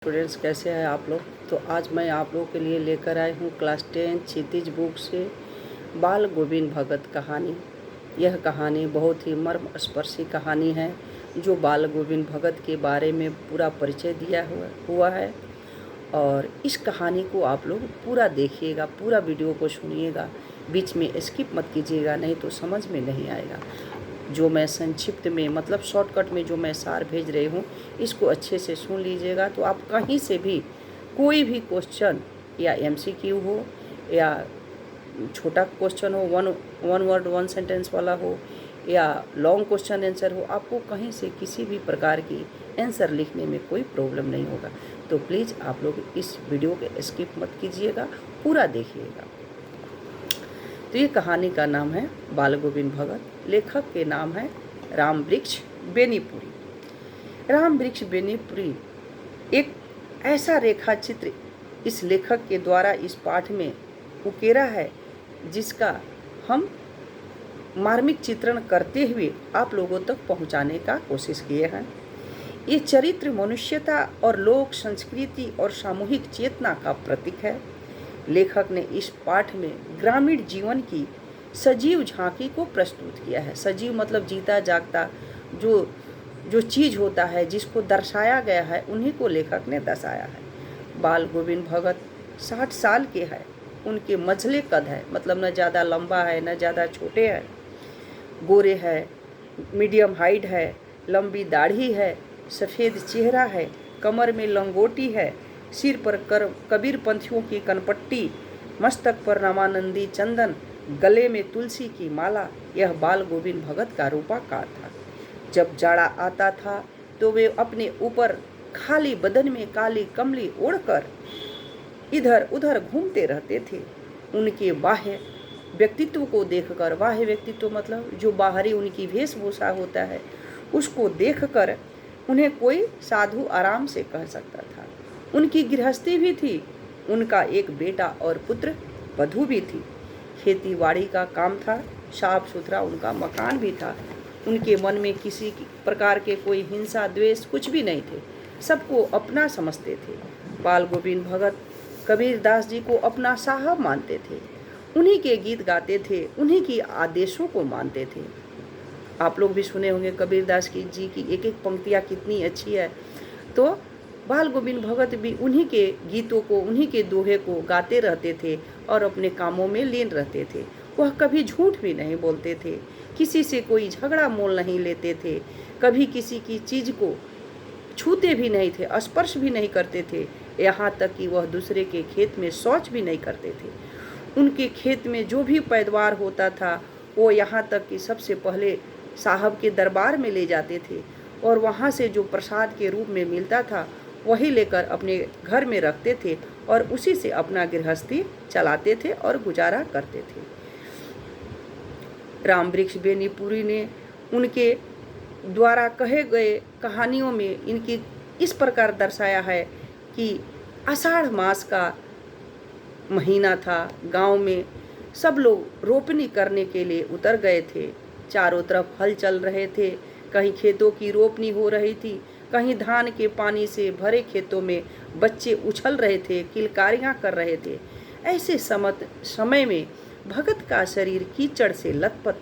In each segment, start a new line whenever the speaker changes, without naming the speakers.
Students, कैसे हैं आप लोग। तो आज मैं आप लोगों के लिए लेकर आई हूँ क्लास 10 क्षितिज बुक से बाल गोविंद भगत कहानी। यह कहानी बहुत ही मर्मस्पर्शी कहानी है जो बाल गोविंद भगत के बारे में पूरा परिचय दिया हुआ है। और इस कहानी को आप लोग पूरा देखिएगा, पूरा वीडियो को सुनिएगा, बीच में स्किप मत कीजिएगा, नहीं तो समझ में नहीं आएगा। जो मैं संक्षिप्त में मतलब शॉर्टकट में जो मैं सार भेज रही हूँ, इसको अच्छे से सुन लीजिएगा तो आप कहीं से भी कोई भी क्वेश्चन या एमसीक्यू हो या छोटा क्वेश्चन हो, वन वर्ड वन सेंटेंस वाला हो या लॉन्ग क्वेश्चन आंसर हो, आपको कहीं से किसी भी प्रकार की आंसर लिखने में कोई प्रॉब्लम नहीं होगा। तो प्लीज़ आप लोग इस वीडियो को स्किप मत कीजिएगा, पूरा देखिएगा। तो ये कहानी का नाम है बाल गोविंद भगत। लेखक के नाम है रामवृक्ष बेनीपुरी। रामवृक्ष बेनीपुरी एक ऐसा रेखा चित्र इस लेखक के द्वारा इस पाठ में उकेरा है जिसका हम मार्मिक चित्रण करते हुए आप लोगों तक पहुंचाने का कोशिश किए हैं। ये चरित्र मनुष्यता और लोक संस्कृति और सामूहिक चेतना का प्रतीक है। लेखक ने इस पाठ में ग्रामीण जीवन की सजीव झांकी को प्रस्तुत किया है। सजीव मतलब जीता जागता जो चीज़ होता है, जिसको दर्शाया गया है, उन्हीं को लेखक ने दर्शाया है। बाल गोविंद भगत 60 साल के हैं। उनके मझले कद है, मतलब न ज़्यादा लंबा है न ज़्यादा छोटे हैं। गोरे है, मीडियम हाइट है, लंबी दाढ़ी है, सफ़ेद चेहरा है, कमर में लंगोटी है, सिर पर कबीर पंथियों की कनपट्टी, मस्तक पर रामानंदी चंदन, गले में तुलसी की माला। यह बाल गोविंद भगत का रूपाकार था। जब जाड़ा आता था तो वे अपने ऊपर खाली बदन में काली कमली ओढ़कर इधर उधर घूमते रहते थे। उनके बाह्य व्यक्तित्व को देखकर, बाह्य व्यक्तित्व मतलब जो बाहरी उनकी वेशभूषा होता है, उसको देखकर उन्हें कोई साधु आराम से कह सकता था। उनकी गृहस्थी भी थी, उनका एक बेटा और पुत्र वधू भी थी। खेती बाड़ी का काम था, साफ सुथरा उनका मकान भी था। उनके मन में किसी प्रकार के कोई हिंसा द्वेष कुछ भी नहीं थे, सबको अपना समझते थे। बाल गोविंद भगत कबीरदास जी को अपना साहब मानते थे, उन्हीं के गीत गाते थे, उन्हीं की आदेशों को मानते थे। आप लोग भी सुने होंगे कबीरदास जी की एक एक पंक्तियाँ कितनी अच्छी है। तो बाल गोविंद भगत भी उन्हीं के गीतों को, उन्हीं के दोहे को गाते रहते थे और अपने कामों में लीन रहते थे। वह कभी झूठ भी नहीं बोलते थे, किसी से कोई झगड़ा मोल नहीं लेते थे, कभी किसी की चीज़ को छूते भी नहीं थे, स्पर्श भी नहीं करते थे। यहाँ तक कि वह दूसरे के खेत में शौच भी नहीं करते थे। उनके खेत में जो भी पैदावार होता था वो यहाँ तक कि सबसे पहले साहब के दरबार में ले जाते थे और वहाँ से जो प्रसाद के रूप में मिलता था वही लेकर अपने घर में रखते थे और उसी से अपना गृहस्थी चलाते थे और गुजारा करते थे। रामवृक्ष बेनीपुरी ने उनके द्वारा कहे गए कहानियों में इनकी इस प्रकार दर्शाया है कि आषाढ़ मास का महीना था। गांव में सब लोग रोपनी करने के लिए उतर गए थे। चारों तरफ हल चल रहे थे, कहीं खेतों की रोपनी हो रही थी, कहीं धान के पानी से भरे खेतों में बच्चे उछल रहे थे, किलकारियाँ कर रहे थे। ऐसे समय में भगत का शरीर कीचड़ से लथपथ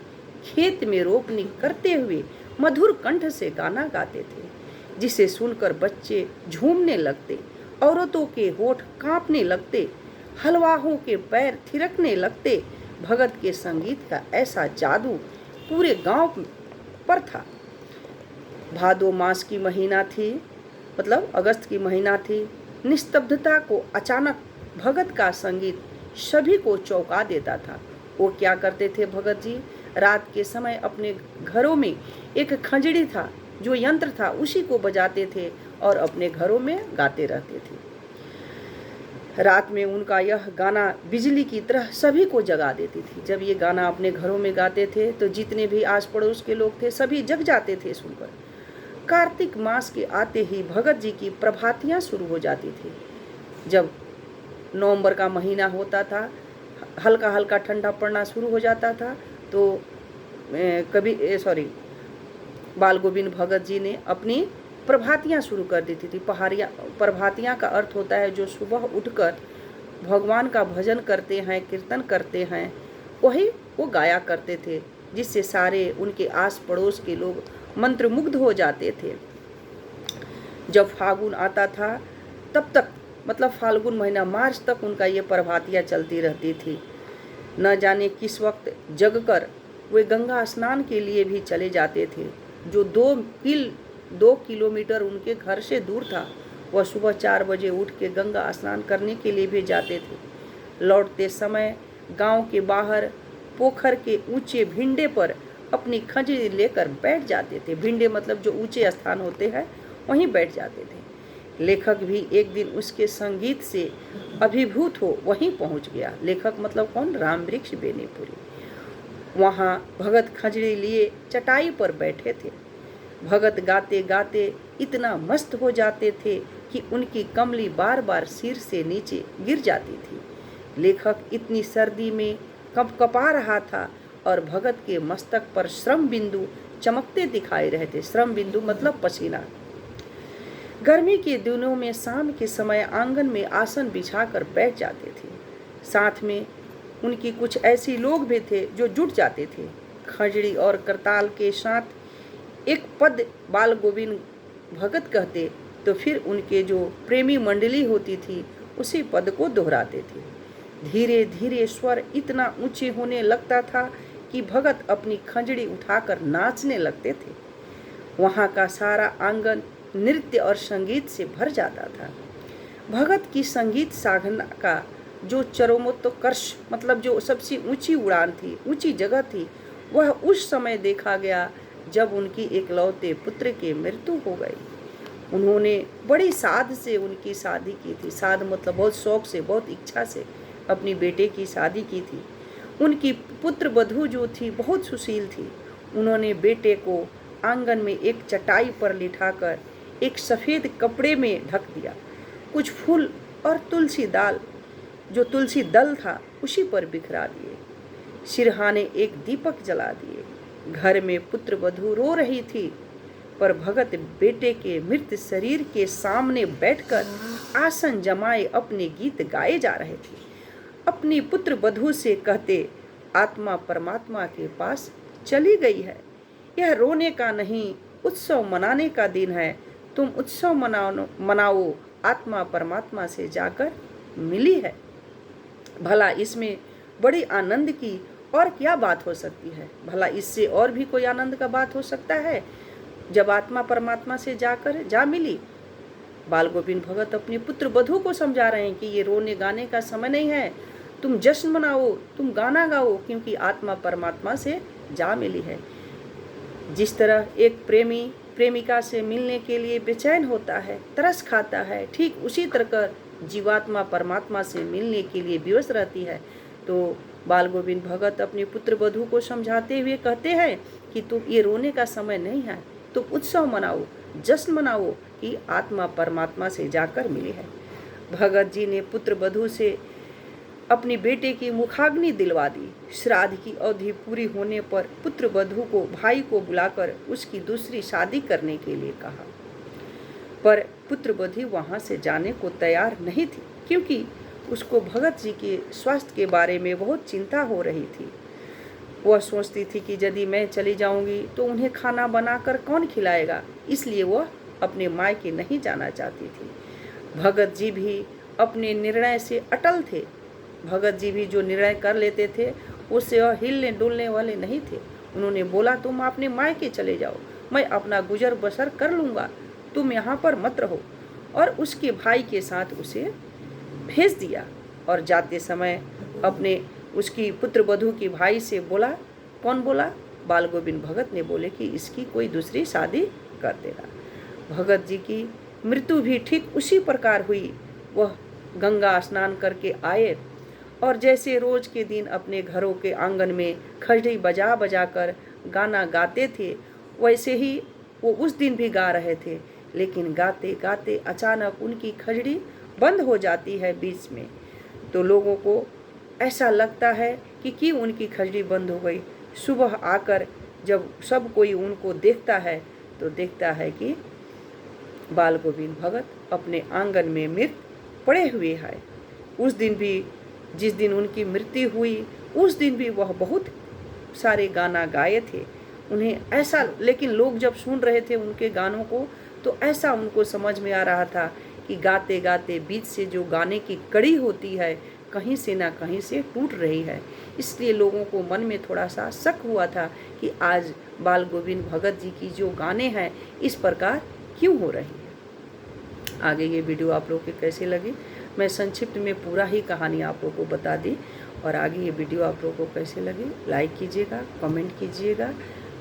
खेत में रोपनी करते हुए मधुर कंठ से गाना गाते थे, जिसे सुनकर बच्चे झूमने लगते, औरतों के होठ कांपने लगते, हलवाहों के पैर थिरकने लगते। भगत के संगीत का ऐसा जादू पूरे गांव पर था। भादो मास की महीना थी, मतलब अगस्त की महीना थी। निस्तब्धता को अचानक भगत का संगीत सभी को चौंका देता था। वो क्या करते थे भगत जी, रात के समय अपने घरों में एक खंजड़ी था जो यंत्र था, उसी को बजाते थे और अपने घरों में गाते रहते थे। रात में उनका यह गाना बिजली की तरह सभी को जगा देती थी। जब ये गाना अपने घरों में गाते थे तो जितने भी आस पड़ोस के लोग थे सभी जग जाते थे सुनकर। कार्तिक मास के आते ही भगत जी की प्रभातियाँ शुरू हो जाती थी। जब नवंबर का महीना होता था, हल्का हल्का ठंडा पड़ना शुरू हो जाता था, तो बाल गोविंद भगत जी ने अपनी प्रभातियाँ शुरू कर देती थी। प्रभातियाँ का अर्थ होता है जो सुबह उठकर भगवान का भजन करते हैं, कीर्तन करते हैं, वही वो गाया करते थे, जिससे सारे उनके आस पड़ोस के लोग मंत्रमुग्ध हो जाते थे। जब फागुन आता था तब तक, मतलब फाल्गुन महीना मार्च तक उनका ये प्रभातियाँ चलती रहती थी। न जाने किस वक्त जगकर वे गंगा स्नान के लिए भी चले जाते थे। जो 2 किलोमीटर उनके घर से दूर था, वह सुबह 4 बजे उठ के गंगा स्नान करने के लिए भी जाते थे। लौटते समय गांव के बाहर पोखर के ऊंचे भिंडे पर अपनी खंजरी लेकर बैठ जाते थे। भिंडे मतलब जो ऊंचे स्थान होते हैं, वहीं बैठ जाते थे। लेखक भी एक दिन उसके संगीत से अभिभूत हो वहीं पहुंच गया। लेखक मतलब कौन? रामवृक्ष बेनीपुरी। वहाँ भगत खंजरी लिए चटाई पर बैठे थे। भगत गाते गाते इतना मस्त हो जाते थे कि उनकी कमली बार बार सिर से नीचे गिर जाती थी। लेखक इतनी सर्दी में कँपकपा रहा था और भगत के मस्तक पर श्रम बिंदु चमकते दिखाई रहे थे। श्रम बिंदु मतलब पसीना। गर्मी के दिनों में शाम के समय आंगन में आसन बिछाकर बैठ जाते थे। साथ में उनकी कुछ ऐसी लोग भी थे जो जुट जाते थे। खंजड़ी और करताल के साथ एक पद बाल गोविंद भगत कहते तो फिर उनके जो प्रेमी मंडली होती थी उसी पद को दोहराते थे। धीरे धीरे स्वर इतना ऊंचे होने लगता था कि भगत अपनी खंजड़ी उठाकर नाचने लगते थे। वहाँ का सारा आंगन नृत्य और संगीत से भर जाता था। भगत की संगीत साधना का जो चरमोत्कर्ष, मतलब जो सबसे ऊंची उड़ान थी, ऊंची जगह थी, वह उस समय देखा गया जब उनकी एकलौते पुत्र की मृत्यु हो गई। उन्होंने बड़ी साध से उनकी शादी की थी। साध मतलब बहुत शौक से, बहुत इच्छा से अपनी बेटे की शादी की थी। उनकी पुत्र वधू जो थी बहुत सुशील थी। उन्होंने बेटे को आंगन में एक चटाई पर लिटाकर एक सफ़ेद कपड़े में ढक दिया। कुछ फूल और तुलसी दल था उसी पर बिखरा दिए। सिरहाने एक दीपक जला दिए। घर में पुत्र वधू रो रही थी, पर भगत बेटे के मृत शरीर के सामने बैठकर आसन जमाए अपने गीत गाए जा रहे थे। अपनी पुत्र वधू से कहते, आत्मा परमात्मा के पास चली गई है। यह रोने का नहीं, उत्सव मनाने का दिन है। तुम उत्सव मनाओ, आत्मा परमात्मा से जाकर मिली है। भला इसमें बड़ी आनंद की और क्या बात हो सकती है? भला इससे और भी कोई आनंद का बात हो सकता है जब आत्मा परमात्मा से जा मिली। बाल गोविंद भगत अपने पुत्र वधू को समझा रहे हैं कि ये रोने गाने का समय नहीं है। तुम जश्न मनाओ, तुम गाना गाओ, क्योंकि आत्मा परमात्मा से जा मिली है। जिस तरह एक प्रेमी प्रेमिका से मिलने के लिए बेचैन होता है, तरस खाता है, ठीक उसी तरह जीवात्मा परमात्मा से मिलने के लिए विवश रहती है। तो बाल गोविंद भगत अपने पुत्र वधू को समझाते हुए कहते हैं कि तुम ये रोने का समय नहीं है, तुम उत्सव मनाओ, जश्न मनाओ कि आत्मा परमात्मा से जाकर मिली है। भगत जी ने पुत्र वधू से अपनी बेटे की मुखाग्नि दिलवा दी। श्राद्ध की अवधि पूरी होने पर पुत्र वधू को भाई को बुलाकर उसकी दूसरी शादी करने के लिए कहा, पर पुत्र वधू वहाँ से जाने को तैयार नहीं थी, क्योंकि उसको भगत जी के स्वास्थ्य के बारे में बहुत चिंता हो रही थी। वह सोचती थी कि यदि मैं चली जाऊंगी तो उन्हें खाना बनाकर कौन खिलाएगा, इसलिए वह अपने मायके नहीं जाना चाहती थी। भगत जी भी अपने निर्णय से अटल थे। भगत जी भी जो निर्णय कर लेते थे उससे वह हिलने डुलने वाले नहीं थे। उन्होंने बोला, तुम अपने मायके चले जाओ, मैं अपना गुजर बसर कर लूँगा, तुम यहाँ पर मत रहो। और उसके भाई के साथ उसे भेज दिया। और जाते समय अपने उसकी पुत्र वधू की भाई से बोला, कौन बोला? बाल गोविंद भगत ने बोले कि इसकी कोई दूसरी शादी कर देना। भगत जी की मृत्यु भी ठीक उसी प्रकार हुई। वह गंगा स्नान करके आए और जैसे रोज के दिन अपने घरों के आंगन में खंजड़ी बजा बजा कर गाना गाते थे, वैसे ही वो उस दिन भी गा रहे थे। लेकिन गाते गाते अचानक उनकी खंजड़ी बंद हो जाती है बीच में। तो लोगों को ऐसा लगता है कि क्यों उनकी खंजड़ी बंद हो गई। सुबह आकर जब सब कोई उनको देखता है तो देखता है कि बाल गोविंद भगत अपने आंगन में मृत पड़े हुए हैं। उस दिन भी, जिस दिन उनकी मृत्यु हुई, उस दिन भी वह बहुत सारे गाना गाए थे। उन्हें ऐसा, लेकिन लोग जब सुन रहे थे उनके गानों को तो ऐसा उनको समझ में आ रहा था कि गाते गाते बीच से जो गाने की कड़ी होती है कहीं से ना कहीं से टूट रही है। इसलिए लोगों को मन में थोड़ा सा शक हुआ था कि आज बाल गोविंद भगत जी की जो गाने हैं इस प्रकार क्यों हो रही है। आगे ये वीडियो आप लोगों के कैसे लगी, मैं संक्षिप्त में पूरा ही कहानी आप लोगों को बता दी। और आगे ये वीडियो आप लोगों को कैसे लगी लाइक कीजिएगा, कमेंट कीजिएगा,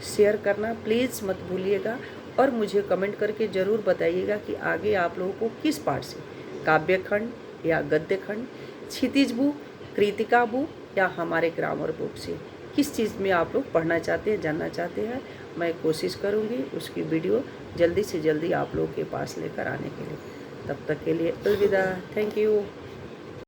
शेयर करना प्लीज़ मत भूलिएगा। और मुझे कमेंट करके ज़रूर बताइएगा कि आगे आप लोगों को किस पार्ट से, काव्य खंड या गद्य खंड, क्षितिज बुक, कृतिका बुक या हमारे ग्रामर बुक से किस चीज़ में आप लोग पढ़ना चाहते हैं, जानना चाहते हैं। मैं कोशिश करूँगी उसकी वीडियो जल्दी से जल्दी आप लोगों के पास लेकर आने के लिए। तब तक के लिए अलविदा। Thank you.